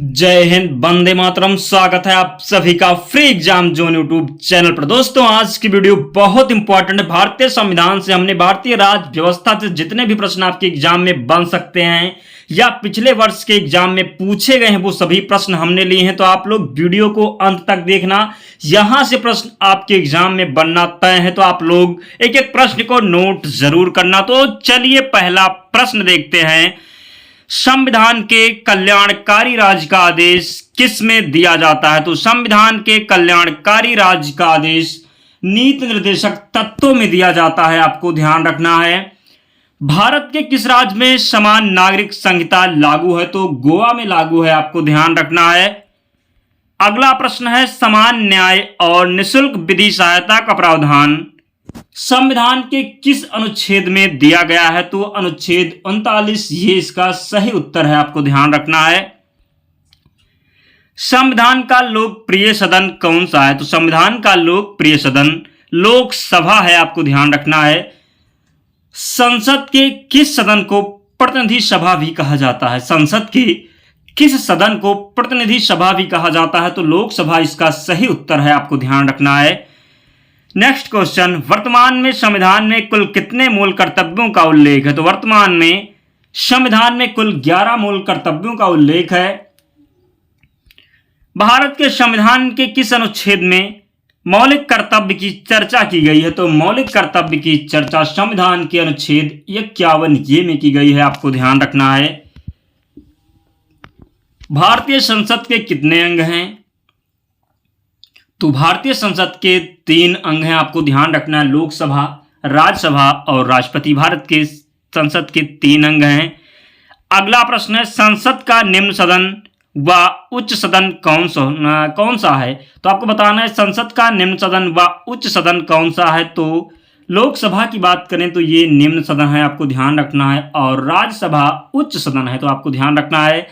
जय हिंद, वंदे मातरम। स्वागत है आप सभी का free exam zone YouTube channel पर। दोस्तों, आज की वीडियो बहुत इंपॉर्टेंट है। भारतीय संविधान से हमने भारतीय राज्य व्यवस्था से जितने भी प्रश्न आपके एग्जाम में बन सकते हैं या पिछले वर्ष के एग्जाम में पूछे गए हैं वो सभी प्रश्न हमने लिए हैं। तो आप लोग वीडियो को अंत तक देखना, यहां से प्रश्न आपके एग्जाम में बनना तय है। तो आप लोग एक एक प्रश्न को नोट जरूर करना। तो चलिए पहला प्रश्न देखते हैं। संविधान के कल्याणकारी राज्य का आदेश किस में दिया जाता है? तो संविधान के कल्याणकारी राज्य का आदेश नीति निर्देशक तत्वों में दिया जाता है, आपको ध्यान रखना है। भारत के किस राज्य में समान नागरिक संहिता लागू है? तो गोवा में लागू है, आपको ध्यान रखना है। अगला प्रश्न है, समान न्याय और निःशुल्क विधि सहायता का प्रावधान संविधान के किस अनुच्छेद में दिया गया है? तो अनुच्छेद 39, ये इसका सही उत्तर है, आपको ध्यान रखना है। संविधान का लोकप्रिय सदन कौन सा है? तो संविधान का लोकप्रिय सदन लोकसभा है, आपको ध्यान रखना है। संसद के किस सदन को प्रतिनिधि सभा भी कहा जाता है? संसद के किस सदन को प्रतिनिधि सभा भी कहा जाता है? तो लोकसभा इसका सही उत्तर है, आपको ध्यान रखना है। नेक्स्ट क्वेश्चन, वर्तमान में संविधान में कुल कितने मूल कर्तव्यों का उल्लेख है? तो वर्तमान में संविधान में कुल 11 मूल कर्तव्यों का उल्लेख है। भारत के संविधान के किस अनुच्छेद में मौलिक कर्तव्य की चर्चा की गई है? तो मौलिक कर्तव्य की चर्चा संविधान के अनुच्छेद 51 में की गई है, आपको ध्यान रखना है। भारतीय संसद के कितने अंग हैं? तो भारतीय संसद के 3 अंग हैं, आपको ध्यान रखना है। लोकसभा, राज्यसभा और राष्ट्रपति। भारत के संसद के 3 अंग हैं। अगला प्रश्न है, संसद का निम्न सदन व उच्च सदन कौन सा है? तो आपको बताना है संसद का निम्न सदन व उच्च सदन कौन सा है। तो लोकसभा की बात करें तो ये निम्न सदन है, आपको ध्यान रखना है। और राज्यसभा उच्च सदन है, तो आपको ध्यान रखना है।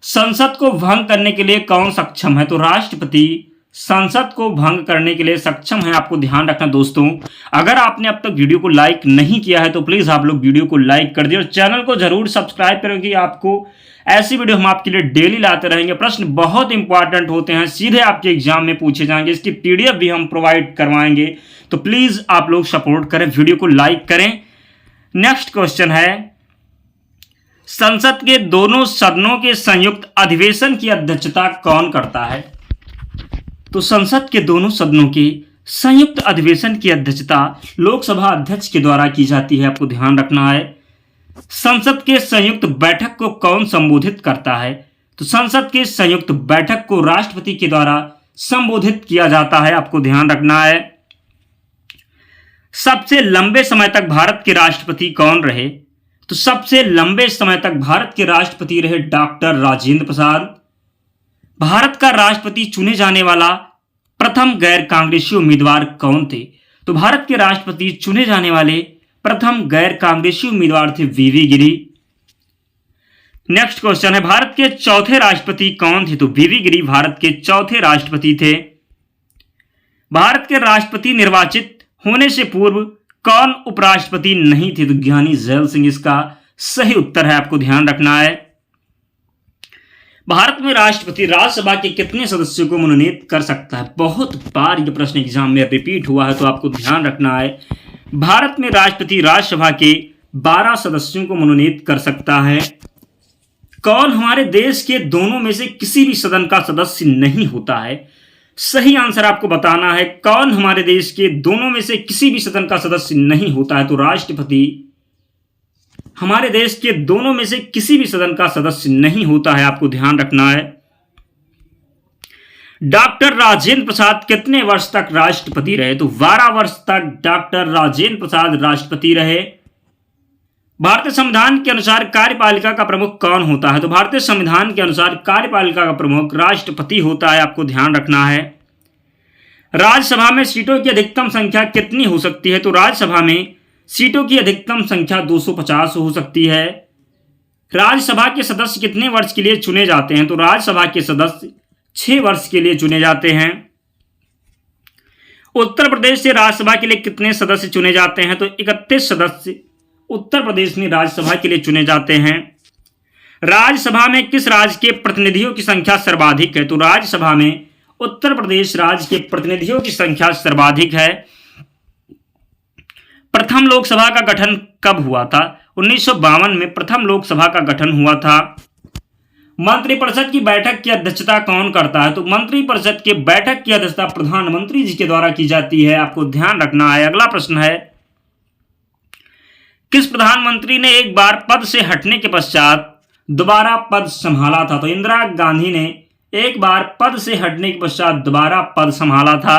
संसद को भंग करने के लिए कौन सक्षम है? तो राष्ट्रपति संसद को भंग करने के लिए सक्षम है, आपको ध्यान रखना। दोस्तों, अगर आपने अब तक वीडियो को लाइक नहीं किया है तो प्लीज आप लोग वीडियो को लाइक कर दिए और चैनल को जरूर सब्सक्राइब करें कि आपको ऐसी वीडियो हम आपके लिए डेली लाते रहेंगे। प्रश्न बहुत इंपॉर्टेंट होते हैं, सीधे आपके एग्जाम में पूछे जाएंगे। इसकी पीडीएफ भी हम प्रोवाइड करवाएंगे, तो प्लीज आप लोग सपोर्ट करें, वीडियो को लाइक करें। नेक्स्ट क्वेश्चन है, संसद के दोनों सदनों के संयुक्त अधिवेशन की अध्यक्षता कौन करता है? तो संसद के दोनों सदनों के संयुक्त अधिवेशन की अध्यक्षता लोकसभा अध्यक्ष के द्वारा की जाती है, आपको ध्यान रखना है। संसद के संयुक्त बैठक को कौन संबोधित करता है? तो संसद के संयुक्त बैठक को राष्ट्रपति के द्वारा संबोधित किया जाता है, आपको ध्यान रखना है। सबसे लंबे समय तक भारत के राष्ट्रपति कौन रहे? तो सबसे लंबे समय तक भारत के राष्ट्रपति रहे डॉक्टर राजेंद्र प्रसाद। भारत का राष्ट्रपति चुने जाने वाला प्रथम गैर कांग्रेसी उम्मीदवार कौन थे? तो भारत के राष्ट्रपति चुने जाने वाले प्रथम गैर कांग्रेसी उम्मीदवार थे वीवी गिरी। नेक्स्ट क्वेश्चन है, भारत के चौथे राष्ट्रपति कौन थे? तो वीवी गिरी भारत के चौथे राष्ट्रपति थे। भारत के राष्ट्रपति निर्वाचित होने से पूर्व कौन उपराष्ट्रपति नहीं थे? तो ज्ञानी जैल सिंह इसका सही उत्तर है, आपको ध्यान रखना है। भारत में राष्ट्रपति राज्यसभा के कितने सदस्यों को मनोनीत कर सकता है? बहुत बार यह प्रश्न एग्जाम में रिपीट हुआ है, तो आपको ध्यान रखना है। भारत में राष्ट्रपति राज्यसभा के 12 सदस्यों को मनोनीत कर सकता है। कौन हमारे देश के दोनों में से किसी भी सदन का सदस्य नहीं होता है? सही आंसर आपको बताना है, कौन हमारे देश के दोनों में से किसी भी सदन का सदस्य नहीं होता है? तो राष्ट्रपति हमारे देश के दोनों में से किसी भी सदन का सदस्य नहीं होता है, आपको ध्यान रखना है। डॉक्टर राजेंद्र प्रसाद कितने वर्ष तक राष्ट्रपति रहे? तो 12 वर्ष तक डॉक्टर राजेंद्र प्रसाद राष्ट्रपति रहे। भारतीय संविधान के अनुसार कार्यपालिका का प्रमुख कौन होता है? तो भारतीय संविधान के अनुसार कार्यपालिका का प्रमुख राष्ट्रपति होता है, आपको ध्यान रखना है। राज्यसभा में सीटों की अधिकतम संख्या कितनी हो सकती है? तो राज्यसभा में सीटों की अधिकतम संख्या 250 हो सकती है। राज्यसभा के सदस्य कितने वर्ष के लिए चुने जाते हैं? तो राज्यसभा के सदस्य 6 वर्ष के लिए चुने जाते हैं। उत्तर प्रदेश से राज्यसभा के लिए कितने सदस्य चुने जाते हैं? तो 31 सदस्य उत्तर प्रदेश में राज्यसभा के लिए चुने जाते हैं। राज्यसभा में किस राज्य के प्रतिनिधियों की संख्या सर्वाधिक है? तो राज्यसभा में उत्तर प्रदेश राज्य के प्रतिनिधियों की संख्या सर्वाधिक है। प्रथम लोकसभा का गठन कब हुआ था? 1952 में प्रथम लोकसभा का गठन हुआ था। मंत्रिपरिषद की बैठक की अध्यक्षता कौन करता है? तो मंत्रिपरिषद की बैठक की अध्यक्षता प्रधानमंत्री जी के द्वारा की जाती है, आपको ध्यान रखना है। अगला प्रश्न है, किस प्रधानमंत्री ने एक बार पद से हटने के पश्चात दोबारा पद संभाला था? तो इंदिरा गांधी ने एक बार पद से हटने के पश्चात दोबारा पद संभाला था।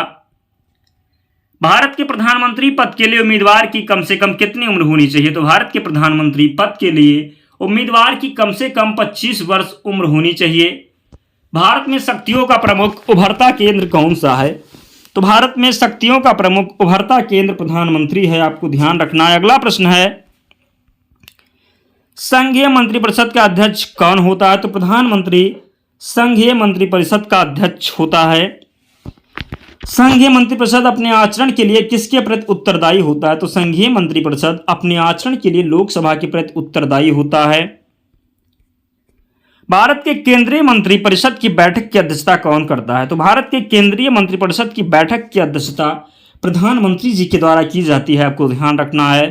भारत के प्रधानमंत्री पद के लिए उम्मीदवार की कम से कम कितनी उम्र होनी चाहिए? तो भारत के प्रधानमंत्री पद के लिए उम्मीदवार की कम से कम 25 वर्ष उम्र होनी चाहिए। भारत में शक्तियों का प्रमुख उभरता केंद्र कौन सा है? तो भारत में शक्तियों का प्रमुख उभरता केंद्र प्रधानमंत्री है, आपको ध्यान रखना है। अगला प्रश्न है, संघीय मंत्रिपरिषद का अध्यक्ष कौन होता है? तो प्रधानमंत्री संघीय मंत्रिपरिषद का अध्यक्ष होता है। संघीय मंत्रिपरिषद अपने आचरण के लिए किसके प्रति उत्तरदायी होता है? तो संघीय मंत्रिपरिषद अपने आचरण के लिए लोकसभा के प्रति उत्तरदायी होता है। भारत के केंद्रीय मंत्रिपरिषद की बैठक की अध्यक्षता कौन करता है? तो भारत के केंद्रीय मंत्रिपरिषद की बैठक की अध्यक्षता प्रधानमंत्री जी के द्वारा की जाती है, आपको ध्यान रखना है।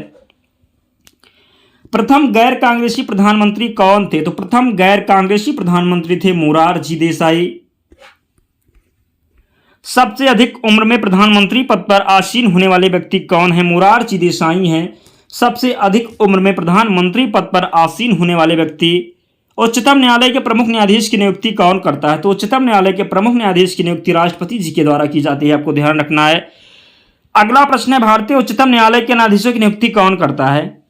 प्रथम गैर कांग्रेसी प्रधानमंत्री कौन थे? तो प्रथम गैर कांग्रेसी प्रधानमंत्री थे मोरारजी देसाई। सबसे अधिक उम्र में प्रधानमंत्री पद पर आसीन होने वाले व्यक्ति कौन है? मोरारजी देसाई हैं सबसे अधिक उम्र में प्रधानमंत्री पद पर आसीन होने वाले व्यक्ति। उच्चतम न्यायालय के प्रमुख न्यायाधीश की नियुक्ति कौन करता है? तो उच्चतम न्यायालय के प्रमुख न्यायाधीश की नियुक्ति राष्ट्रपति जी के द्वारा की जाती है, आपको ध्यान रखना है। अगला प्रश्न है, भारतीय उच्चतम न्यायालय के न्यायाधीशों की नियुक्ति कौन करता है?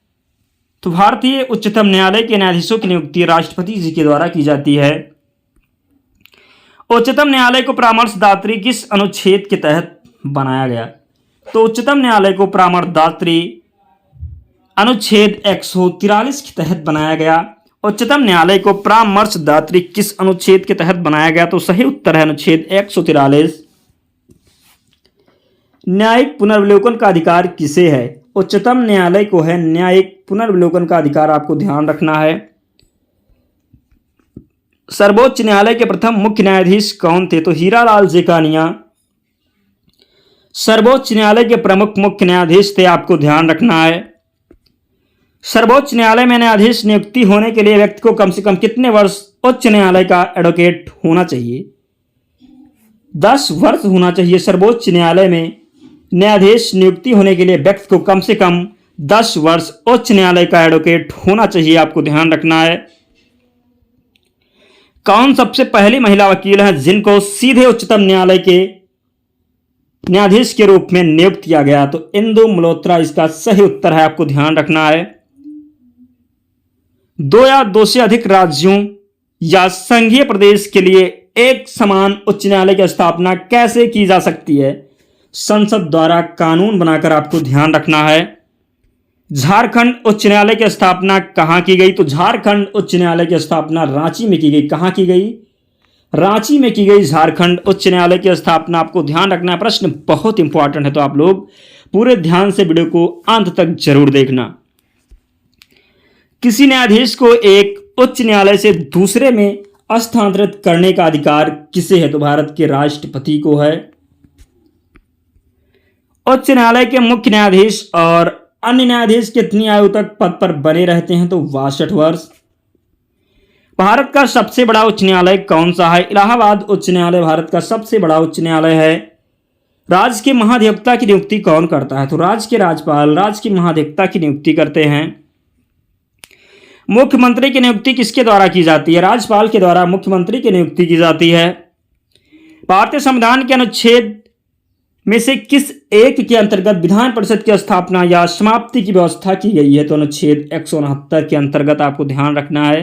तो भारतीय उच्चतम न्यायालय के न्यायाधीशों की नियुक्ति राष्ट्रपति जी के द्वारा की जाती है। उच्चतम न्यायालय को परामर्शदात्री किस अनुच्छेद के तहत बनाया गया? तो उच्चतम न्यायालय को परामर्शदात्री अनुच्छेद 143 के तहत बनाया गया। उच्चतम न्यायालय को परामर्शदात्री किस अनुच्छेद के तहत बनाया गया? तो सही उत्तर है अनुच्छेद 143। न्यायिक पुनर्विलोकन का अधिकार किसे है? उच्चतम न्यायालय को है न्यायिक पुनर्विलोकन का अधिकार, आपको ध्यान रखना है। सर्वोच्च न्यायालय के प्रथम मुख्य न्यायाधीश कौन थे? तो हीरालाल जेकानिया सर्वोच्च न्यायालय के प्रमुख मुख्य न्यायाधीश थे, आपको ध्यान रखना है। सर्वोच्च न्यायालय में न्यायाधीश नियुक्ति होने के लिए व्यक्ति को कम से कम कितने वर्ष उच्च न्यायालय का एडवोकेट होना चाहिए? 10 वर्ष होना चाहिए। सर्वोच्च न्यायालय में न्यायाधीश नियुक्ति होने के लिए व्यक्ति को कम से कम 10 वर्ष उच्च न्यायालय का एडवोकेट होना चाहिए, आपको ध्यान रखना है। कौन सबसे पहली महिला वकील है जिनको सीधे उच्चतम न्यायालय के न्यायाधीश के रूप में नियुक्त किया गया? तो इंदु मल्होत्रा इसका सही उत्तर है, आपको ध्यान रखना है। 2 या 2 से अधिक राज्यों या संघीय प्रदेश के लिए एक समान उच्च न्यायालय की स्थापना कैसे की जा सकती है? संसद द्वारा कानून बनाकर, आपको ध्यान रखना है। झारखंड उच्च न्यायालय की स्थापना कहां की गई? तो झारखंड उच्च न्यायालय की स्थापना रांची में की गई। कहां की गई? रांची में की गई झारखंड उच्च न्यायालय की स्थापना, आपको ध्यान रखना है। प्रश्न बहुत इंपॉर्टेंट है, तो आप लोग पूरे ध्यान से वीडियो को अंत तक जरूर देखना। किसी न्यायाधीश को एक उच्च न्यायालय से दूसरे में स्थानांतरित करने का अधिकार किसे है? तो भारत के राष्ट्रपति को है। उच्च न्यायालय के मुख्य न्यायाधीश और अन्य न्यायाधीश कितनी आयु तक पद पर बने रहते हैं? तो 62 वर्ष। भारत का सबसे बड़ा उच्च न्यायालय कौन सा है? इलाहाबाद उच्च न्यायालय भारत का सबसे बड़ा उच्च न्यायालय है। राज्य के महाधिवक्ता की नियुक्ति कौन करता है? तो राज्य के राज्यपाल राज्य के महाधिवक्ता की नियुक्ति करते हैं। मुख्यमंत्री की नियुक्ति किसके द्वारा की जाती है? राज्यपाल के द्वारा मुख्यमंत्री की नियुक्ति की जाती है। भारतीय संविधान के अनुच्छेद में से किस एक के अंतर्गत विधान परिषद की स्थापना या समाप्ति की व्यवस्था की गई है? तो अनुच्छेद 169 के अंतर्गत, आपको ध्यान रखना है।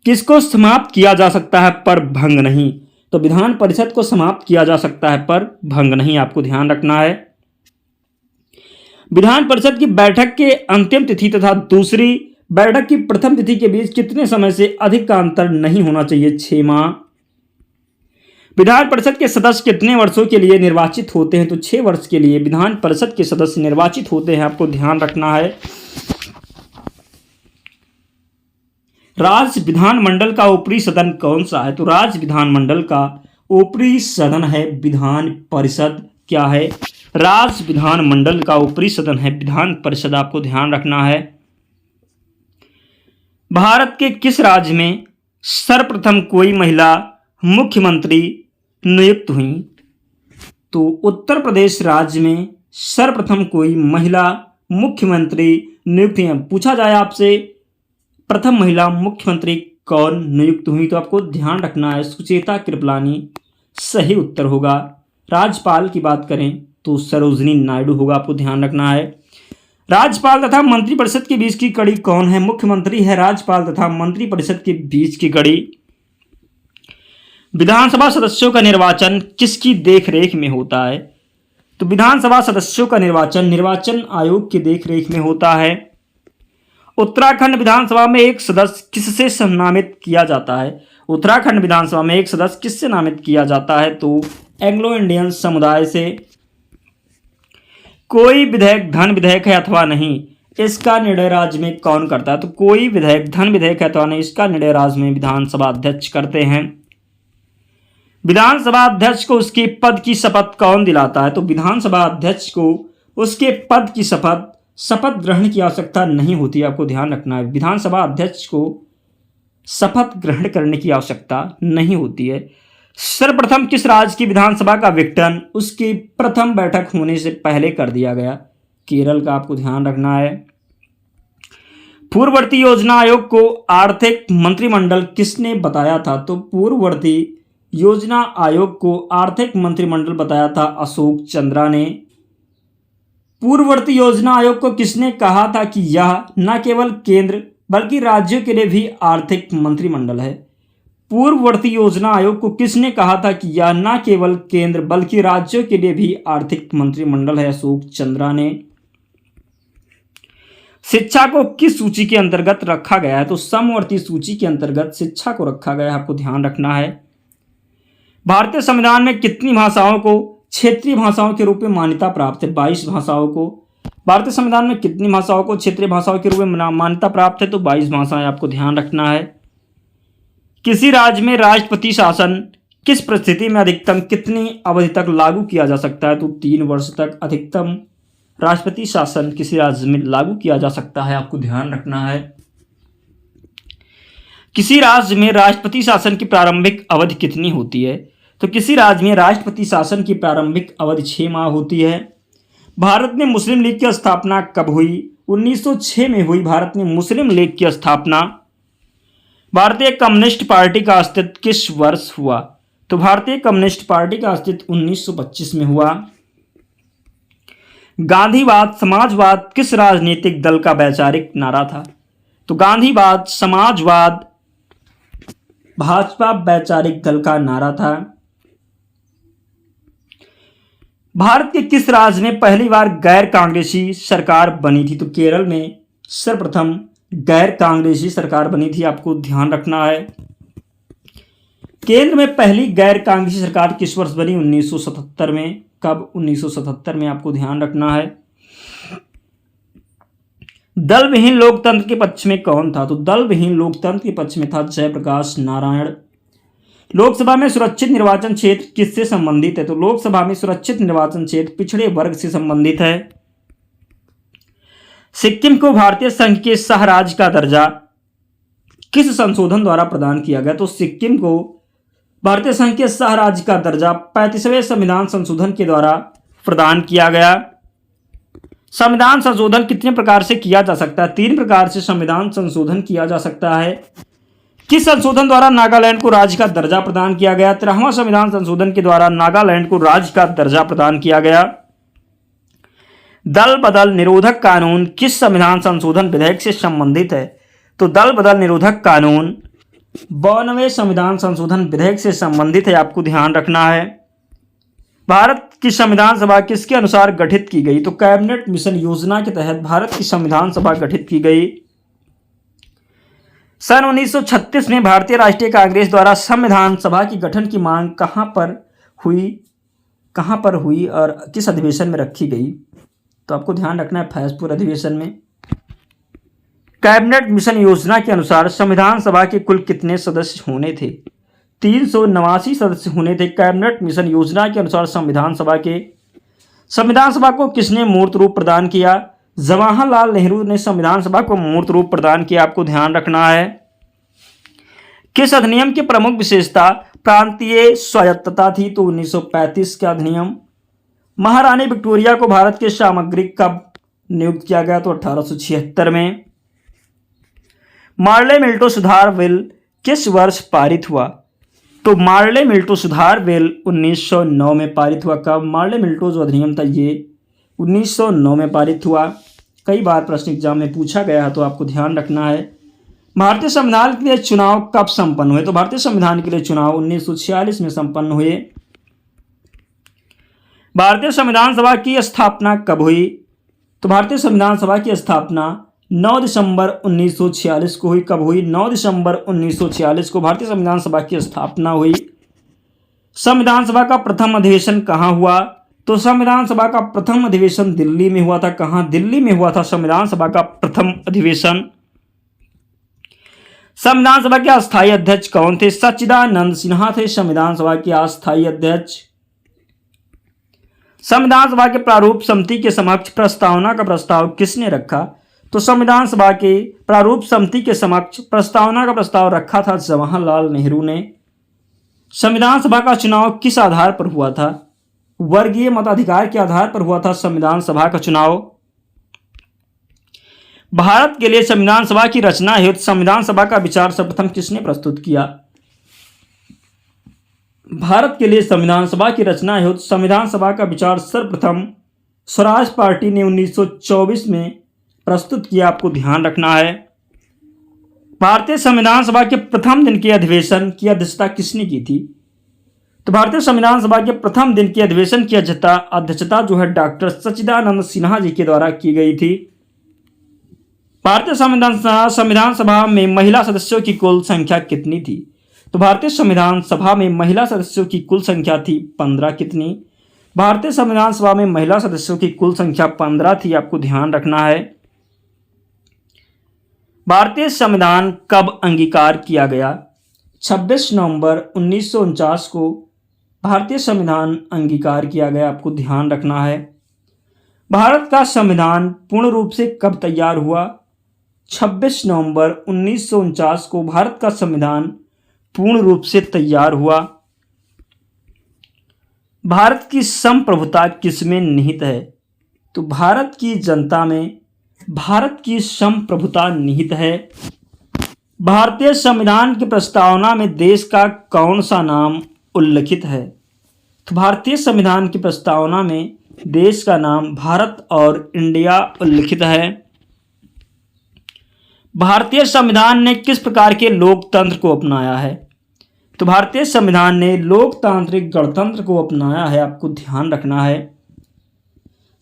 किसको समाप्त किया जा सकता है पर भंग नहीं? तो विधान परिषद को समाप्त किया जा सकता है पर भंग नहीं, आपको ध्यान रखना है। विधान परिषद की बैठक के अंतिम तिथि तथा दूसरी बैठक की प्रथम तिथि के बीच कितने समय से अधिक का अंतर नहीं होना चाहिए? 6 माह। विधान परिषद के सदस्य कितने वर्षों के लिए निर्वाचित होते हैं? तो 6 वर्ष के लिए विधान परिषद के सदस्य निर्वाचित होते हैं, आपको ध्यान रखना है। राज्य विधानमंडल का ऊपरी सदन कौन सा है? तो राज्य विधानमंडल का ऊपरी सदन है विधान परिषद। क्या है? राज्य विधानमंडल का ऊपरी सदन है विधान परिषद, आपको ध्यान रखना है। भारत के किस राज्य में सर्वप्रथम कोई महिला मुख्यमंत्री नियुक्त हुई? तो उत्तर प्रदेश राज्य में सर्वप्रथम कोई महिला मुख्यमंत्री नियुक्त हुई। पूछा जाए आपसे प्रथम महिला मुख्यमंत्री कौन नियुक्त हुई, तो आपको ध्यान रखना है सुचेता कृपलानी सही उत्तर होगा। राज्यपाल की बात करें तो सरोजिनी नायडू होगा, आपको ध्यान रखना है। राज्यपाल तथा मंत्रिपरिषद के बीच की कड़ी कौन है? मुख्यमंत्री है राज्यपाल तथा मंत्रिपरिषद के बीच की कड़ी। विधानसभा सदस्यों का निर्वाचन किसकी देखरेख में होता है? तो विधानसभा सदस्यों का निर्वाचन आयोग की देखरेख में होता है। उत्तराखंड विधानसभा में एक सदस्य किससे नामित किया जाता है? उत्तराखंड विधानसभा में एक सदस्य किससे नामित किया जाता है? तो एंग्लो इंडियन समुदाय से। कोई विधेयक धन विधेयक है अथवा नहीं, इसका निर्णय राज्य में कौन करता है? तो कोई विधेयक धन विधेयक है अथवा नहीं, इसका निर्णय राज्य में विधानसभा अध्यक्ष करते हैं। विधानसभा अध्यक्ष को उसके पद की शपथ कौन दिलाता है? तो विधानसभा अध्यक्ष को उसके पद की शपथ ग्रहण की आवश्यकता नहीं होती, आपको ध्यान रखना है। विधानसभा अध्यक्ष को शपथ ग्रहण करने की आवश्यकता नहीं होती है। सर्वप्रथम किस राज्य की विधानसभा का विघटन उसकी प्रथम बैठक होने से पहले कर दिया गया? केरल का, आपको ध्यान रखना है। पूर्ववर्ती योजना आयोग को आर्थिक मंत्रिमंडल किसने बताया था? तो पूर्ववर्ती योजना आयोग को आर्थिक मंत्रिमंडल बताया था अशोक चंद्रा ने। पूर्ववर्ती योजना आयोग को किसने कहा था कि यह न केवल केंद्र बल्कि राज्यों के लिए भी आर्थिक मंत्रिमंडल है? पूर्ववर्ती योजना आयोग को किसने कहा था कि यह न केवल केंद्र बल्कि राज्यों के लिए भी आर्थिक मंत्रिमंडल है? अशोक चंद्रा ने। शिक्षा को किस सूची के अंतर्गत रखा गया है? तो समवर्ती सूची के अंतर्गत शिक्षा को रखा गया है, आपको ध्यान रखना है। भारतीय संविधान में कितनी भाषाओं को क्षेत्रीय भाषाओं के रूप में मान्यता प्राप्त है? 22 भाषाओं को। भारतीय संविधान में कितनी भाषाओं को क्षेत्रीय भाषाओं के रूप में मान्यता प्राप्त है? तो 22 भाषाएं, आपको ध्यान रखना है। किसी राज्य में राष्ट्रपति शासन किस परिस्थिति में अधिकतम कितनी अवधि तक लागू किया जा सकता है? तो 3 वर्ष तक अधिकतम राष्ट्रपति शासन किसी राज्य में लागू किया जा सकता है, आपको ध्यान रखना है। किसी राज्य में राष्ट्रपति शासन की प्रारंभिक अवधि कितनी होती है? तो किसी राज्य में राष्ट्रपति शासन की प्रारंभिक अवधि 6 माह होती है। भारत में मुस्लिम लीग की स्थापना कब हुई? 1906 में हुई भारत में मुस्लिम लीग की स्थापना। भारतीय कम्युनिस्ट पार्टी का अस्तित्व किस वर्ष हुआ? तो भारतीय कम्युनिस्ट पार्टी का अस्तित्व 1925 में हुआ। गांधीवाद समाजवाद किस राजनीतिक दल का वैचारिक नारा था? तो गांधीवाद समाजवाद भाजपा वैचारिक दल का नारा था। भारत के किस राज्य में पहली बार गैर कांग्रेसी सरकार बनी थी? तो केरल में सर्वप्रथम गैर कांग्रेसी सरकार बनी थी, आपको ध्यान रखना है। केंद्र में पहली गैर कांग्रेसी सरकार किस वर्ष बनी? 1977 में। कब? 1977 में, आपको ध्यान रखना है। दल विहीन लोकतंत्र के पक्ष में कौन था? तो दल विहीन लोकतंत्र के पक्ष में था जयप्रकाश नारायण। लोकसभा में सुरक्षित निर्वाचन क्षेत्र किससे संबंधित है? तो लोकसभा में सुरक्षित निर्वाचन क्षेत्र पिछड़े वर्ग से संबंधित है। सिक्किम को भारतीय संघ के सह राज्य का दर्जा किस संशोधन द्वारा प्रदान किया गया? तो सिक्किम को भारतीय संघ के सह राज्य का दर्जा 35वें संविधान संशोधन के द्वारा प्रदान किया गया। संविधान संशोधन कितने प्रकार से किया जा सकता है? 3 प्रकार से संविधान संशोधन किया जा सकता है। किस संशोधन द्वारा नागालैंड को राज्य का दर्जा प्रदान किया गया? 13वां संविधान संशोधन के द्वारा नागालैंड को राज्य का दर्जा प्रदान किया गया। दल बदल निरोधक कानून किस संविधान संशोधन विधेयक से संबंधित है? तो दल बदल निरोधक कानून 92वें संविधान संशोधन विधेयक से संबंधित है, आपको ध्यान रखना है। भारत की संविधान सभा किसके अनुसार गठित की गई? तो कैबिनेट मिशन योजना के तहत भारत की संविधान सभा गठित की गई। सन 1936 में भारतीय राष्ट्रीय कांग्रेस द्वारा संविधान सभा की गठन की मांग कहां पर हुई और किस अधिवेशन में रखी गई? तो आपको ध्यान रखना है फैजपुर अधिवेशन में। कैबिनेट मिशन योजना के अनुसार संविधान सभा के कुल कितने सदस्य होने थे? 389 सदस्य होने थे कैबिनेट मिशन योजना के अनुसार संविधान सभा के। संविधान सभा को किसने मूर्त रूप प्रदान किया? जवाहरलाल नेहरू ने संविधान सभा को मूर्त रूप प्रदान किया, आपको ध्यान रखना है। किस अधिनियम की प्रमुख विशेषता प्रांतीय स्वायत्तता थी? तो 1935 का अधिनियम। महारानी विक्टोरिया को भारत के सामग्रिक कब नियुक्त किया गया? तो 1876 में। मार्ले मिल्टो सुधार बिल किस वर्ष पारित हुआ? तो मार्ले मिल्टो सुधार बिल 1909 में पारित हुआ। कब? मार्ले मिल्टो जो अधिनियम था ये 1909 में पारित हुआ। कई बार प्रश्न एग्जाम में पूछा गया है, तो आपको ध्यान रखना है। भारतीय संविधान के लिए चुनाव कब संपन्न हुए? तो भारतीय संविधान के लिए चुनाव 1946 में संपन्न हुए। भारतीय संविधान सभा की स्थापना कब हुई? तो भारतीय संविधान सभा की स्थापना 9 दिसंबर 1946 को हुई। कब हुई? 9 दिसंबर 1946 को भारतीय संविधान सभा की स्थापना हुई। संविधान सभा का प्रथम अधिवेशन कहाँ हुआ? तो संविधान सभा का प्रथम अधिवेशन दिल्ली में हुआ था। कहाँ? दिल्ली में हुआ था संविधान सभा का प्रथम अधिवेशन। संविधान सभा के अस्थायी अध्यक्ष कौन थे? सच्चिदानंद सिन्हा थे संविधान सभा के अस्थायी अध्यक्ष। संविधान सभा के प्रारूप समिति के समक्ष प्रस्तावना का प्रस्ताव किसने रखा? तो संविधान सभा के प्रारूप समिति के समक्ष प्रस्तावना का प्रस्ताव रखा था जवाहरलाल नेहरू ने। संविधान सभा का चुनाव किस आधार पर हुआ था? वर्गीय मताधिकार के आधार पर हुआ था संविधान सभा का चुनाव। भारत के लिए संविधान सभा की रचना हेतु संविधान सभा का विचार सर्वप्रथम किसने प्रस्तुत किया? भारत के लिए संविधान सभा की रचना हेतु संविधान सभा का विचार सर्वप्रथम स्वराज पार्टी ने 1924 में प्रस्तुत किया, आपको ध्यान रखना है। भारतीय संविधान सभा के प्रथम दिन के अधिवेशन की अध्यक्षता किसने की थी? तो भारतीय संविधान सभा के प्रथम दिन के अधिवेशन की अध्यक्षता जो है डॉक्टर सच्चिदानंद सिन्हा जी के द्वारा की गई थी। भारतीय संविधान सभा में महिला सदस्यों की कुल संख्या कितनी थी? तो भारतीय संविधान सभा में महिला सदस्यों की कुल संख्या थी 15। कितनी? भारतीय संविधान सभा में महिला सदस्यों की कुल संख्या 15 थी, आपको ध्यान रखना है। भारतीय संविधान कब अंगीकार किया गया? 26 नवंबर 1949 को भारतीय संविधान अंगीकार किया गया, आपको ध्यान रखना है। भारत का संविधान पूर्ण रूप से कब तैयार हुआ? 26 नवंबर 1949 को भारत का संविधान पूर्ण रूप से तैयार हुआ। भारत की संप्रभुता किसमें निहित है? तो भारत की जनता में भारत की संप्रभुता निहित है। भारतीय संविधान की प्रस्तावना में देश का कौन सा नाम उल्लिखित है? तो भारतीय संविधान की प्रस्तावना में देश का नाम भारत और इंडिया उल्लिखित है। भारतीय संविधान ने किस प्रकार के लोकतंत्र को अपनाया है? तो भारतीय संविधान ने लोकतांत्रिक गणतंत्र को अपनाया है, आपको ध्यान रखना है।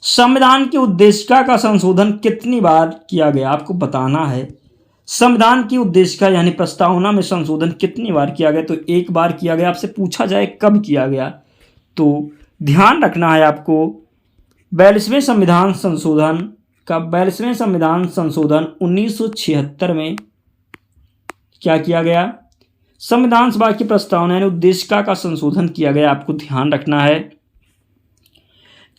संविधान की उद्देशिका का संशोधन कितनी बार किया गया, आपको बताना है। संविधान की उद्देशिका यानी प्रस्तावना में संशोधन कितनी बार किया गया? तो एक बार किया गया। आपसे पूछा जाए कब किया गया, तो ध्यान रखना है आपको। 42वें संविधान संशोधन का 42वें संविधान संशोधन 1976 में क्या किया गया? संविधान सभा की प्रस्तावना यानी उद्देशिका का संशोधन किया गया, आपको ध्यान रखना है।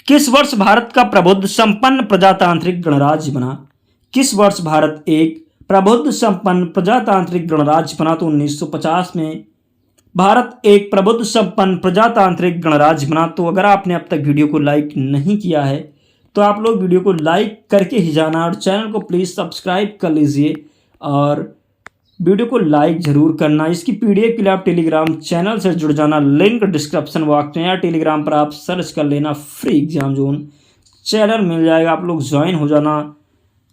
किस वर्ष भारत का प्रबुद्ध संपन्न प्रजातांत्रिक गणराज्य बना? किस वर्ष भारत एक प्रबुद्ध संपन्न प्रजातांत्रिक गणराज्य बना? तो 1950 में भारत एक प्रबुद्ध संपन्न प्रजातांत्रिक गणराज्य बना। तो अगर आपने अब तक वीडियो को लाइक नहीं किया है तो आप लोग वीडियो को लाइक करके ही जाना और चैनल को प्लीज़ सब्सक्राइब कर लीजिए और वीडियो को लाइक जरूर करना। इसकी पीडीएफ के लिए आप टेलीग्राम चैनल से जुड़ जाना, लिंक डिस्क्रिप्शन बॉक्स में या टेलीग्राम पर आप सर्च कर लेना फ्री एग्जाम जोन चैनल मिल जाएगा, आप लोग ज्वाइन हो जाना।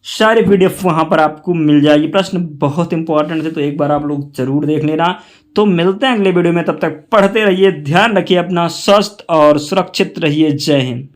सारी पीडीएफ वहाँ पर आपको मिल जाएगी। प्रश्न बहुत इंपॉर्टेंट थे तो एक बार आप लोग जरूर देख लेना। तो मिलते हैं अगले वीडियो में, तब तक पढ़ते रहिए, ध्यान रखिए अपना, स्वस्थ और सुरक्षित रहिए। जय हिंद।